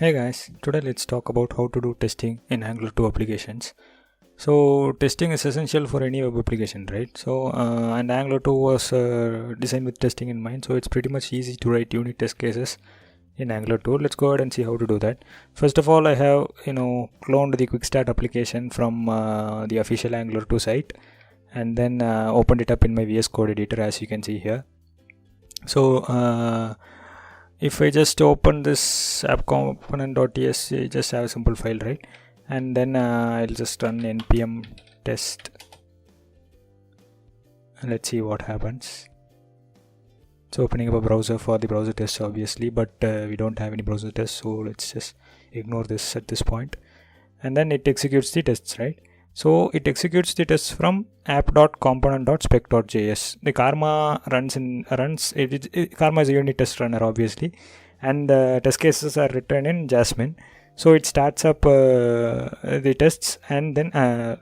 Hey guys, today let's talk about how to do testing in Angular 2 applications. So testing is essential for any web application, right? And Angular 2 was designed with testing in mind, so it's pretty much easy to write unit test cases in Angular 2. Let's go ahead and see how to do that. First of all, I have cloned the quick start application from the official Angular 2 site, and then opened it up in my VS Code editor, as you can see here. So if I just open this app component.ts, I just have a simple file, right? And then I'll just run npm test and let's see what happens. It's opening up a browser for the browser tests, obviously, but we don't have any browser tests, so let's just ignore this at this point. And then it executes the tests, right? So it executes the tests from app.component.spec.js. The Karma Karma is a unit test runner, obviously, and the test cases are written in Jasmine. So it starts up the tests and then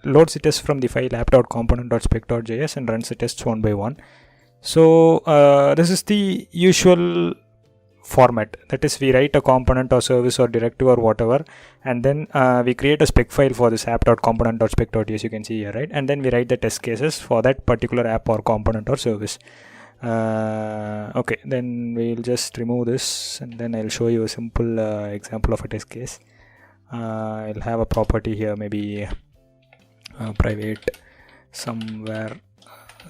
loads the tests from the file app.component.spec.js and runs the tests one by one. So this is the usual format, that is, we write a component or service or directive or whatever, and then we create a spec file for this app.component.spec.js, you can see here, right? And then we write the test cases for that particular app or component or service. Okay, then we'll just remove this and then I'll show you a simple example of a test case. I'll have a property here, maybe private somewhere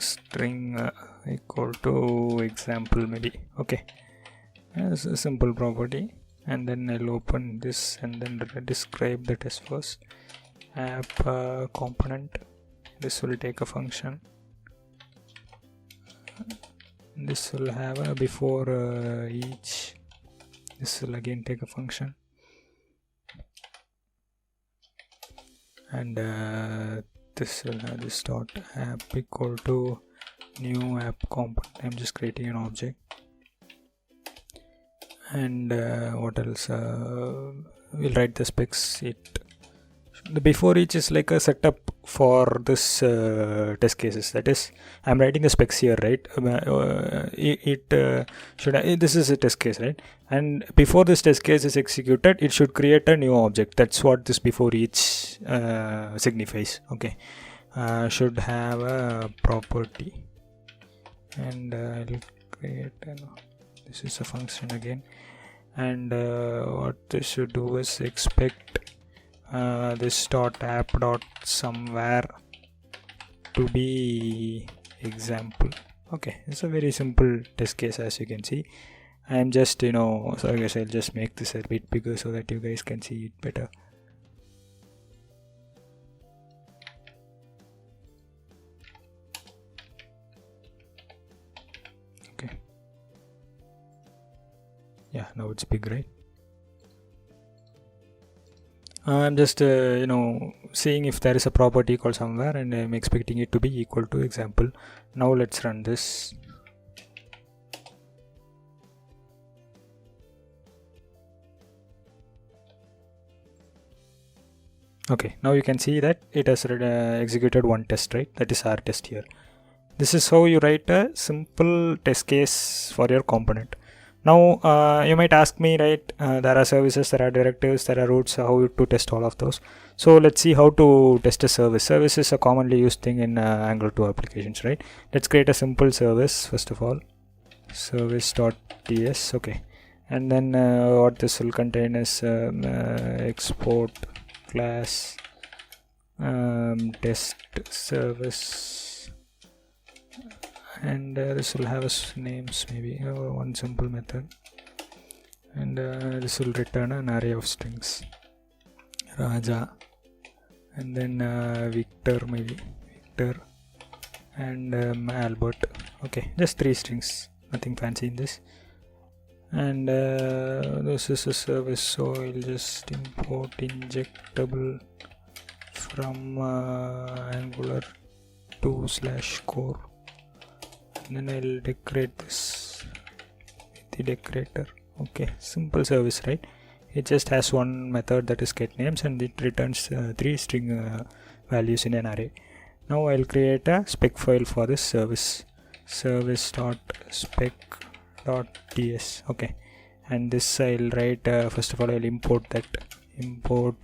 string equal to example, maybe. Okay, as a simple property, and then I'll open this and then describe the test first. App component, this will take a function, this will have a before each, this will again take a function, and this will have this dot app equal to new app component. I'm just creating an object. And what else? We'll write the specs. The before each is like a setup for this test cases. That is, I'm writing the specs here, right? This is a test case, right? And before this test case is executed, it should create a new object. That's what this before each signifies. Okay, should have a property, and I'll create this is a function again, and what this should do is expect this dot app dot somewhere to be example. Okay, it's a very simple test case, as you can see. I'm just so I guess I'll just make this a bit bigger so that you guys can see it better. Okay, yeah, now it's big, right? I'm just seeing if there is a property called somewhere, and I'm expecting it to be equal to example. Now let's run this. Okay, now you can see that it has executed one test, right? That is our test here. This is how you write a simple test case for your component. Now you might ask me, right, there are services, there are directives, there are routes, how to test all of those. So let's see how to test a service. Service is a commonly used thing in Angular 2 applications, right? Let's create a simple service first of all, service.ts. okay, and then what this will contain is export class test service, and this will have names, maybe one simple method, and this will return an array of strings, Raja, and then Victor, maybe Victor, and Albert. Okay, just 3 strings, nothing fancy in this. And this is a service, so I'll just import injectable from Angular 2/core, and then I'll decorate this with the decorator. Okay, simple service, right? It just has one method, that is getNames, and it returns 3 string values in an array. Now I'll create a spec file for this service, service.spec.ts. okay, and this I'll write first of all I'll import that, import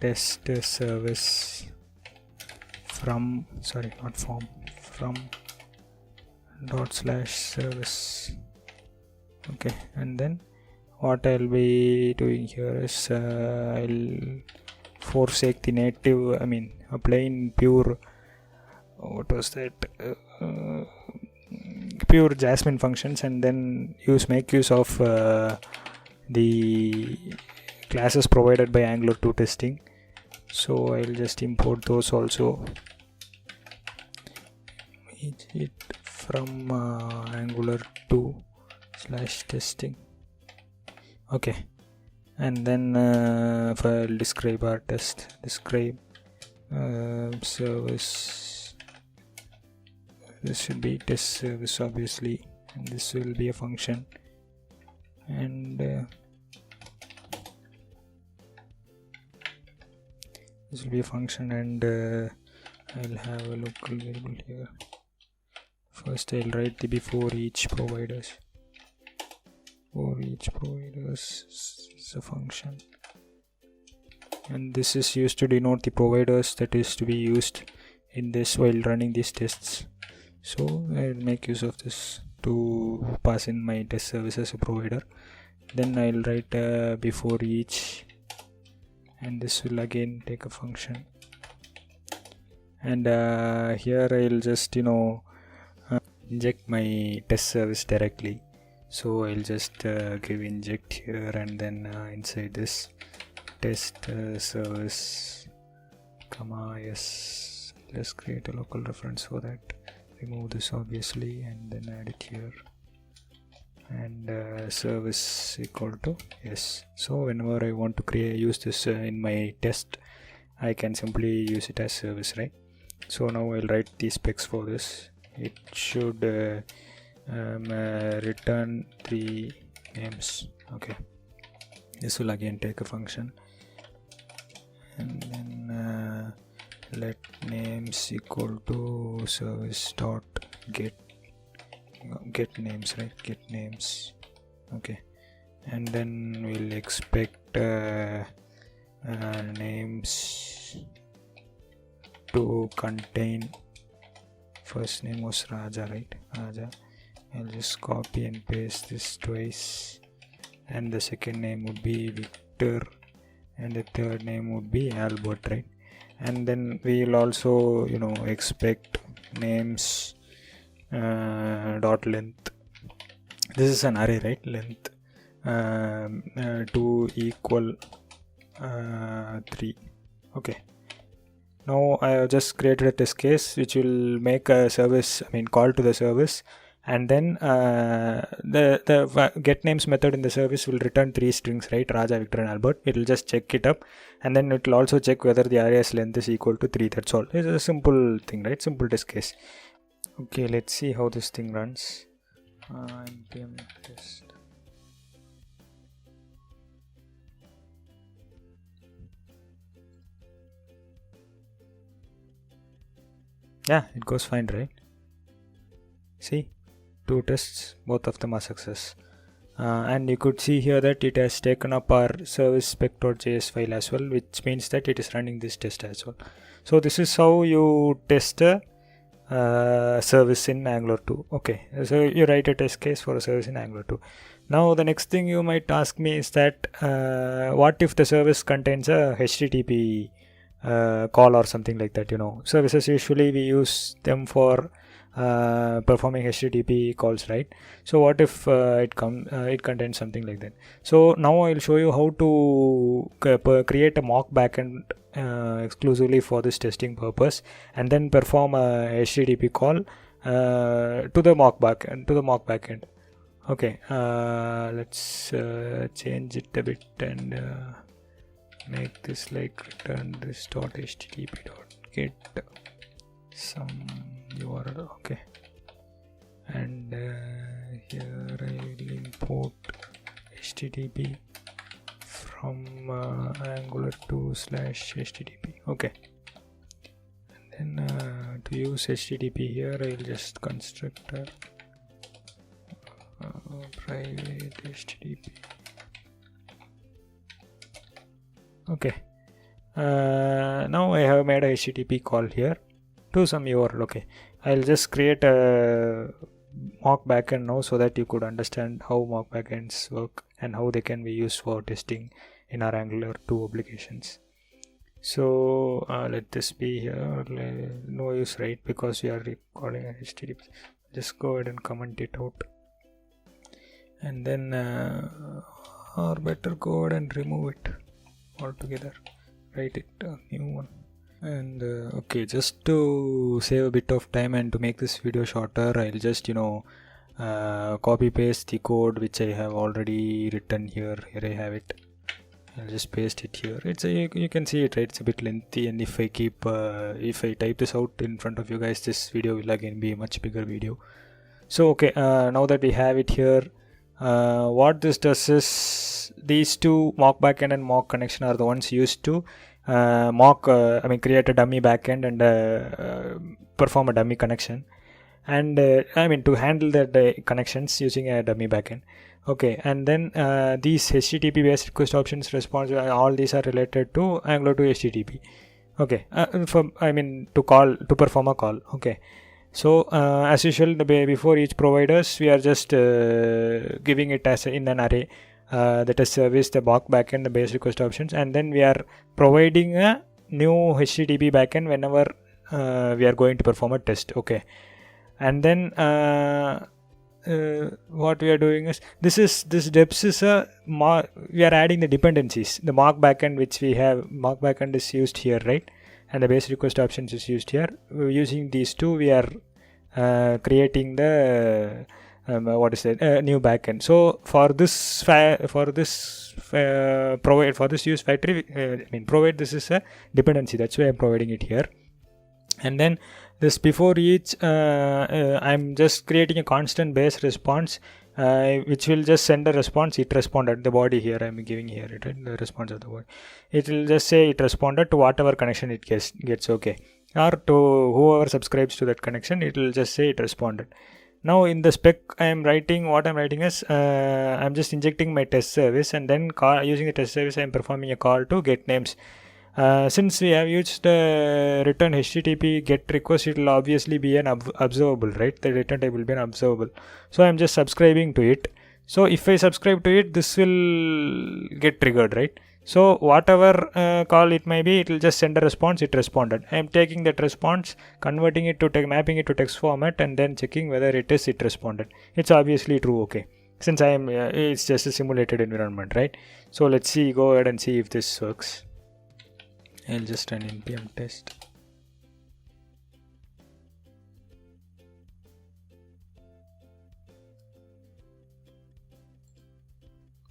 test service from, sorry, not from /service. Okay, and then what I'll be doing here is I'll forsake the native, a plain pure, what was that, pure Jasmine functions, and then make use of the classes provided by Angular 2 testing. So I'll just import those also, it from Angular 2 /testing. Okay, and then file describe our test, describe service, this should be test service obviously, and this will be a function, and this will be a function, and I'll have a local variable here. First I'll write the before each providers. For each providers is a function, and this is used to denote the providers that is to be used in this while running these tests. So I'll make use of this to pass in my test service as a provider. Then I'll write before each, and this will again take a function, and here I'll just inject my test service directly. So I'll just give inject here, and then inside this test service comma yes, let's create a local reference for that, remove this obviously, and then add it here, and service equal to yes. So whenever I want to use this in my test, I can simply use it as service, right? So now I'll write the specs for this. It should return 3 names. Okay, this will again take a function, and then let names equal to service dot get names, right? Get names. Okay, and then we'll expect names to contain, first name was Raja, right? Raja. I'll just copy and paste this twice, and the second name would be Victor, and the third name would be Albert, right? And then we'll also expect names dot length, this is an array, right? Length to equal 3. Okay, now I have just created a test case which will make a service, call to the service, and then the get names method in the service will return 3 strings, right? Raja, Victor, and Albert. It will just check it up, and then it will also check whether the array's length is equal to 3. That's all. It's a simple thing, right? Simple test case. Okay, let's see how this thing runs. Npm test. Yeah, it goes fine, right? See, 2 tests, both of them are success. And you could see here that it has taken up our service spec.js file as well, which means that it is running this test as well. So this is how you test a service in Angular 2. Okay, so you write a test case for a service in Angular 2. Now the next thing you might ask me is that what if the service contains a HTTP call or something like that? Services, usually we use them for performing HTTP calls, right? So what if it contains something like that? So now I'll show you how to create a mock backend exclusively for this testing purpose, and then perform a HTTP call to the mock backend. Okay, let's change it a bit and make this like return this .http.get some URL. Okay, and here I will import HTTP from Angular 2 /HTTP. Okay, and then to use HTTP here I'll just construct private HTTP. Okay. Now I have made a HTTP call here to some URL. Okay, I'll just create a mock backend now so that you could understand how mock backends work and how they can be used for testing in our Angular 2 applications. So let this be here. No use, right? Because we are recording a HTTP. Just go ahead and comment it out, and then or better go ahead and remove it altogether. Write it a new one. And okay, just to save a bit of time and to make this video shorter, I'll just copy paste the code which I have already written here. Here I have it. I'll just paste it here. It's you can see it, right? It's a bit lengthy, and if I type this out in front of you guys, this video will again be a much bigger video. So okay, now that we have it here, what this does is these two, mock backend and mock connection, are the ones used to create a dummy backend and perform a dummy connection, and to handle the connections using a dummy backend. Okay, and then these HTTP based request options response, all these are related to Angular 2 HTTP. Okay, to perform a call. Okay. So as usual, before each providers, we are just giving it as in an array, that is service, the mock backend, the base request options, and then we are providing a new HTTP backend whenever we are going to perform a test. Okay, and then what we are doing is this depths is we are adding the dependencies. The mock backend which we have, mock backend is used here, right? And the base request options is used here. Using these two, we are creating the new backend. So for this use factory, provide, this is a dependency. That's why I'm providing it here. And then this before each, I'm just creating a constant base response, which will just send a response. It responded, the body here I'm giving here, right? The response of the body. It will just say it responded to whatever connection it gets. Okay, or to whoever subscribes to that connection, it will just say it responded. Now in the spec what I'm writing is I'm just injecting my test service, and then using the test service I'm performing a call to get names. Since we have used return HTTP get request, it will obviously be an observable, right? The return type will be an observable. So I'm just subscribing to it. So if I subscribe to it, this will get triggered, right? So whatever call it may be, it will just send a response. It responded. I'm taking that response, converting it to mapping it to text format, and then checking whether it responded. It's obviously true. Okay, since it's just a simulated environment, right? So let's see. Go ahead and see if this works. I'll just run npm test.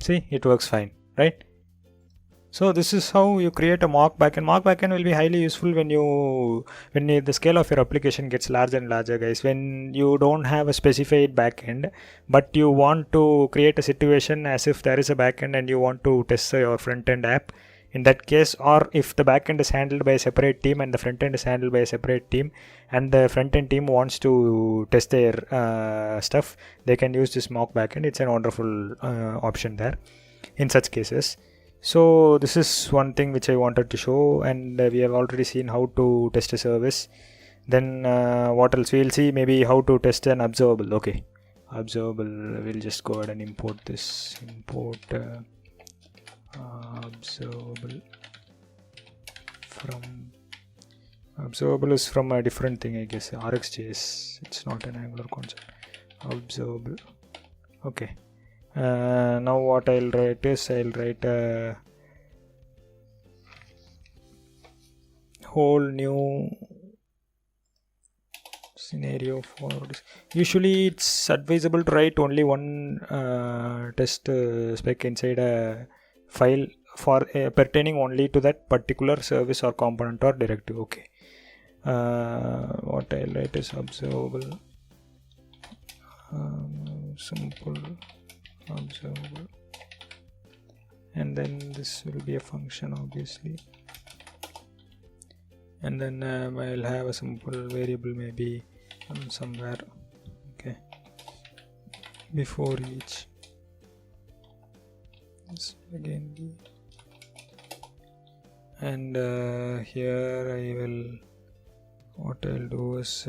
See, it works fine, right? So this is how you create a mock backend. Mock backend will be highly useful when the scale of your application gets larger and larger, guys. When you don't have a specified backend, but you want to create a situation as if there is a backend and you want to test your front end app. In that case, or if the backend is handled by a separate team and the front end is handled by a separate team, and the front end team wants to test their stuff, they can use this mock backend. It's a wonderful option there in such cases. So this is one thing which I wanted to show, and we have already seen how to test a service. Then what else? We'll see maybe how to test an observable. Okay, observable. We'll just go ahead and import this. Import observable from observable is from a different thing, I guess. RxJS. It's not an Angular concept. Observable. Okay. Now what I'll write is I'll write a whole new scenario for this. Usually it's advisable to write only one test spec inside a file for pertaining only to that particular service or component or directive. Okay. What I'll write is observable, simple observable, and then this will be a function obviously, and then I'll have a simple variable maybe somewhere. Okay, before each. This again B. And here I will, what I'll do is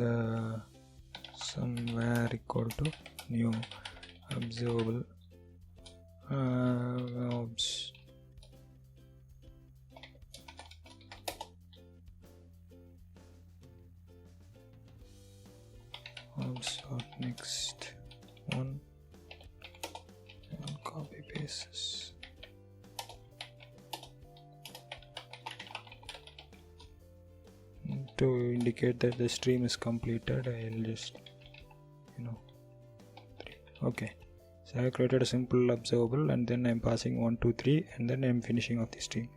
somewhere equal to new observable obs dot next one, and copy paste this. To indicate that the stream is completed, I'll just okay, so I created a simple observable and then I'm passing 1 2 3 and then I'm finishing off the stream.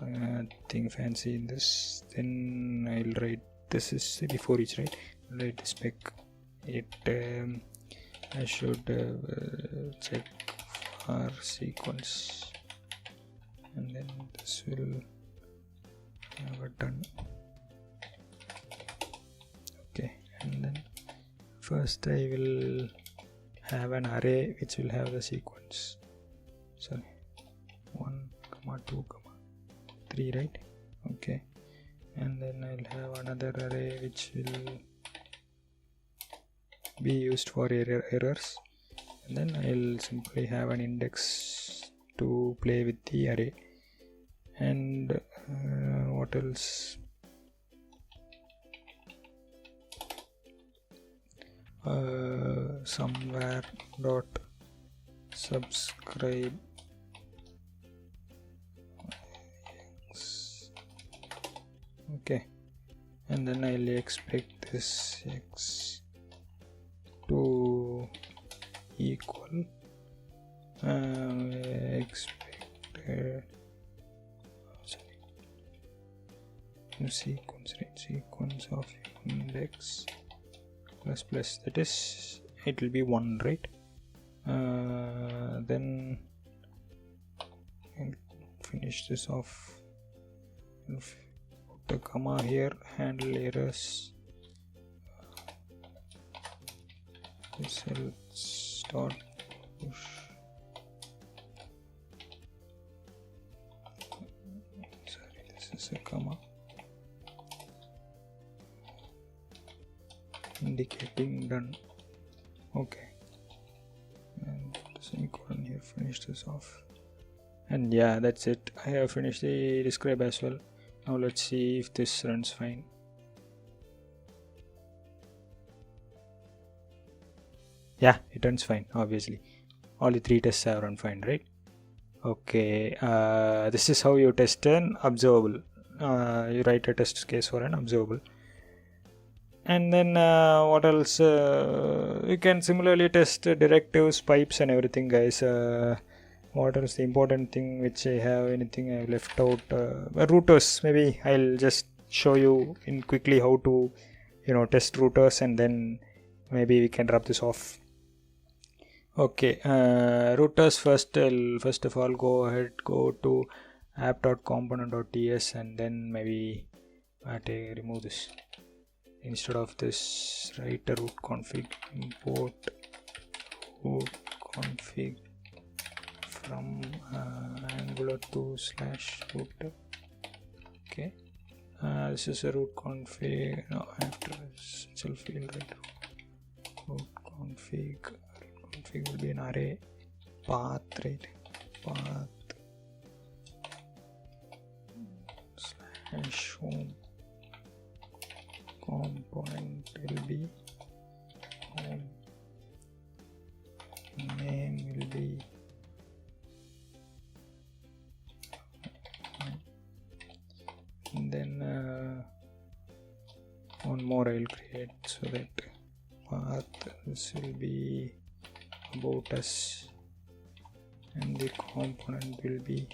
Nothing fancy in this. Then I'll write, this is before each, right? I'll write the spec. I should check for sequence, and then this will have a done. Okay, and then first I will have an array which will have the sequence, sorry, 1 2 3, right? Okay, and then I'll have another array which will be used for errors, and then I'll simply have an index to play with the array. And what else? Somewhere dot subscribe x. Okay, and then I'll expect this x to equal expected sequence of index plus, that is, it will be 1, right? Then I'll finish this off. I'll put the comma here, handle errors, results dot push. Sorry, this is a comma indicating done. Okay, and semicolon here, finish this off. And yeah, that's it. I have finished the describe as well. Now let's see if this runs fine. Yeah, it runs fine. Obviously all the 3 tests have run fine, right? Okay, this is how you test an observable. You write a test case for an observable. And then what else? You can similarly test directives, pipes and everything, guys. What is the important thing which I have, anything I have left out? Routers, maybe I'll just show you in quickly how to test routers, and then maybe we can wrap this off. Okay, routers first. I'll first of all go to app.component.ts, and then maybe remove this. Instead of this, write a root config, import root config from angular 2/router. Okay, this is a root config. No, after this itself field, right? Root config will be an array path, right? Path / home. Component will be home, name will be and then one more I'll create, so that path, this will be about us, and the component will be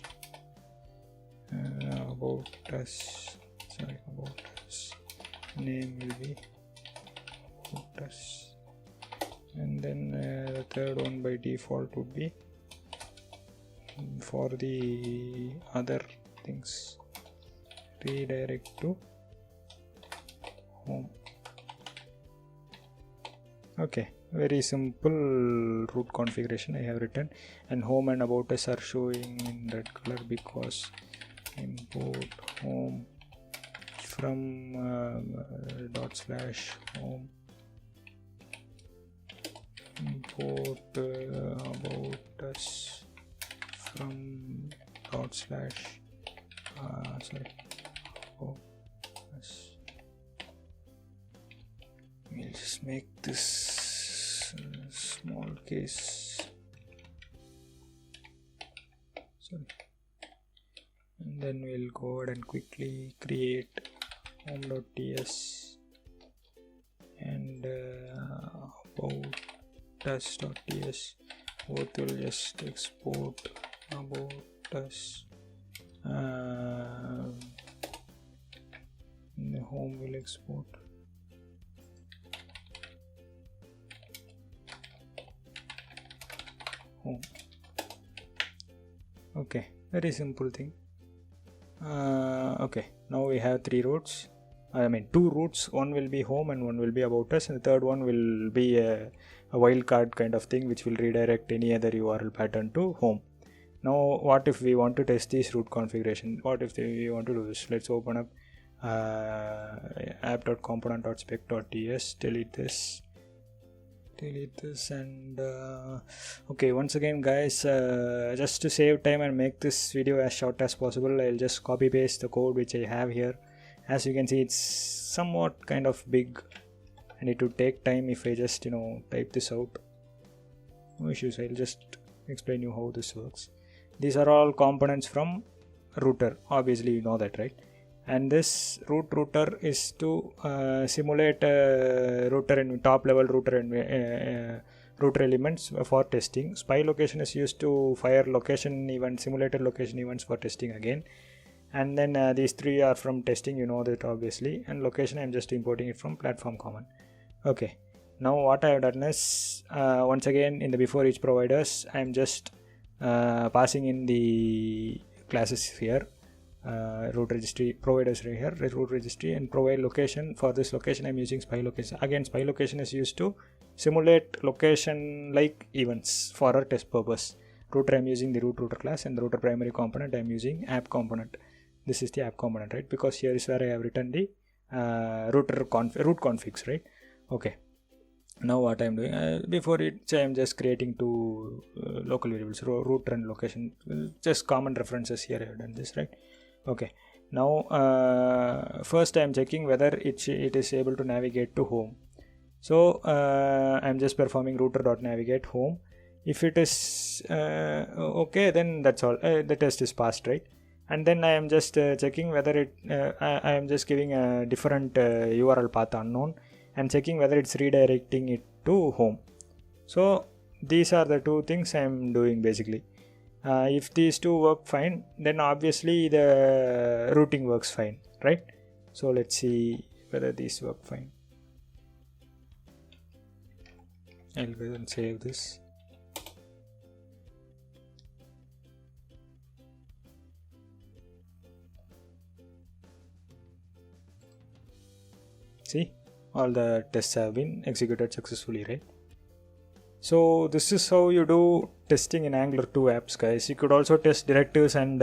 about us, name will be about us, and then the third one by default would be for the other things, redirect to home. Okay, very simple root configuration I have written, and home and about us are showing in red color because import home from /home, import about us from sorry about us. We'll just make this small case, sorry, and then we'll go ahead and quickly create home.ts and about us.ts. both will just export about us. The home will export home. Okay, very simple thing. Okay, now we have three routes. I mean two routes. One will be home and one will be about us, and the third one will be a wildcard kind of thing which will redirect any other URL pattern to home. Now what if we want to test this route configuration? What if we want to do this? Let's open up app.component.spec.ts, delete this and okay, once again guys, just to save time and make this video as short as possible, I'll just copy paste the code which I have here. As you can see, it's somewhat kind of big and it would take time if I just type this out. No issues, I'll just explain you how this works. These are all components from router, obviously you know that, right? And this router is to simulate router and top level router and router elements for testing. Spy location is used to fire location events, simulated location events for testing again. And then these three are from testing, you know that obviously. And location, I'm just importing it from platform common. Okay, now what I have done is once again in the before each providers, I'm just passing in the classes here. Root registry providers right here, root registry, and provide location. For this location I'm using spy location. Again, spy location is used to simulate location like events for our test purpose. Router I'm using the root router class, and the router primary component I'm using app component. This is the app component, right? Because here is where I have written the root configs, right? Okay, now what I'm doing before it, I'm just creating two local variables, router and location, just common references. Here I have done this, right? Okay, now first I'm checking whether it is able to navigate to home. So I'm just performing router.navigate home. If it is okay, then that's all, the test is passed, right? And then I am just checking whether it I am just giving a different URL path unknown and checking whether it's redirecting it to home. So these are the two things I am doing basically. If these two work fine, then obviously the routing works fine, right? So let's see whether these work fine. I'll go and save this. See, all the tests have been executed successfully, right? So this is how you do testing in Angular 2 apps, guys. You could also test directives and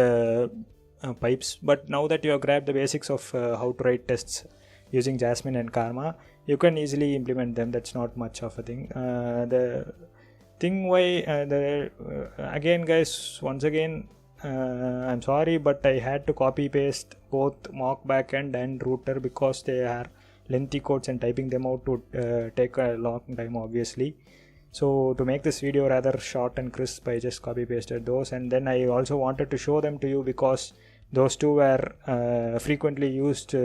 pipes, but now that you have grabbed the basics of how to write tests using Jasmine and Karma, you can easily implement them. That's not much of a thing. The thing why again guys, once again I'm sorry, but I had to copy paste both mock backend and router because they are lengthy codes and typing them out would take a long time obviously. So to make this video rather short and crisp, I just copy pasted those, and then I also wanted to show them to you because those two were frequently used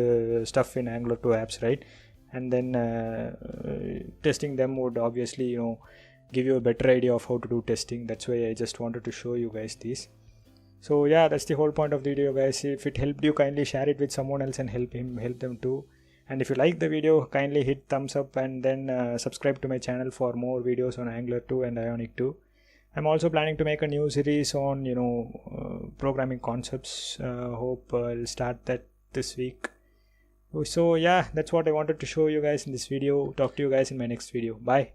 stuff in Angular 2 apps, right? And then testing them would obviously give you a better idea of how to do testing. That's why I just wanted to show you guys these. So yeah, that's the whole point of the video, guys. If it helped you, kindly share it with someone else and help them too. And if you like the video, kindly hit thumbs up and then subscribe to my channel for more videos on Angular 2 and Ionic 2. I'm also planning to make a new series on programming concepts. Hope I'll start that this week. So yeah, that's what I wanted to show you guys in this video. Talk to you guys in my next video. Bye.